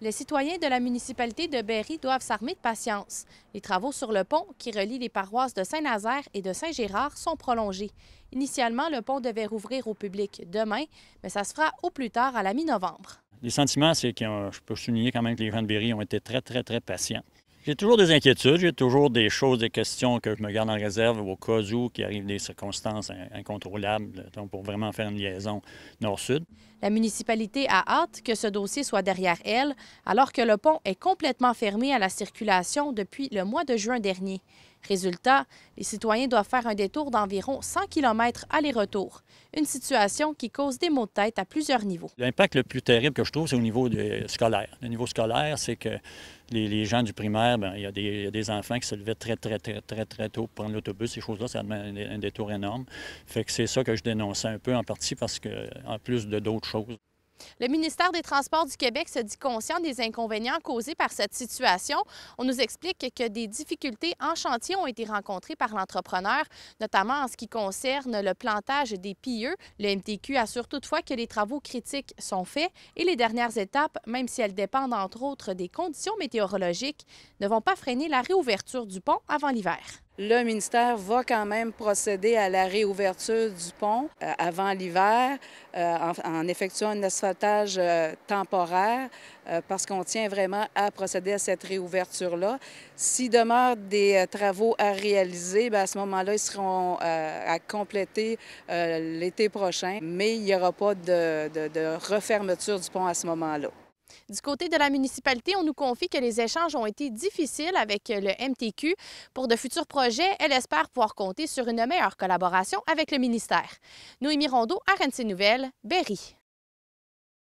Les citoyens de la municipalité de Berry doivent s'armer de patience. Les travaux sur le pont qui relie les paroisses de Saint-Nazaire et de Saint-Gérard sont prolongés. Initialement, le pont devait rouvrir au public demain, mais ça se fera au plus tard à la mi-novembre. Les sentiments, c'est que je peux souligner quand même que les gens de Berry ont été très patients. J'ai toujours des inquiétudes, j'ai toujours des choses, des questions que je me garde en réserve au cas où qu'il arrive des circonstances incontrôlables, donc pour vraiment faire une liaison nord-sud. La municipalité a hâte que ce dossier soit derrière elle, alors que le pont est complètement fermé à la circulation depuis le mois de juin dernier. Résultat, les citoyens doivent faire un détour d'environ 100 km aller-retour, une situation qui cause des maux de tête à plusieurs niveaux. L'impact le plus terrible que je trouve, c'est au niveau scolaire. Le niveau scolaire, c'est que les gens du primaire, il y a des enfants qui se levaient très tôt pour prendre l'autobus. Ces choses-là, ça demande un détour énorme. Fait que c'est ça que je dénonçais un peu en partie parce que, en plus de d'autres choses. Le ministère des Transports du Québec se dit conscient des inconvénients causés par cette situation. On nous explique que des difficultés en chantier ont été rencontrées par l'entrepreneur, notamment en ce qui concerne le plantage des pilleux. Le MTQ assure toutefois que les travaux critiques sont faits et les dernières étapes, même si elles dépendent entre autres des conditions météorologiques, ne vont pas freiner la réouverture du pont avant l'hiver. Le ministère va quand même procéder à la réouverture du pont avant l'hiver en effectuant un asphaltage temporaire parce qu'on tient vraiment à procéder à cette réouverture-là. S'il demeure des travaux à réaliser, à ce moment-là, ils seront à compléter l'été prochain, mais il n'y aura pas de refermeture du pont à ce moment-là. Du côté de la municipalité, on nous confie que les échanges ont été difficiles avec le MTQ. Pour de futurs projets, elle espère pouvoir compter sur une meilleure collaboration avec le ministère. Noémie Rondeau, RNC Nouvelles, Berry.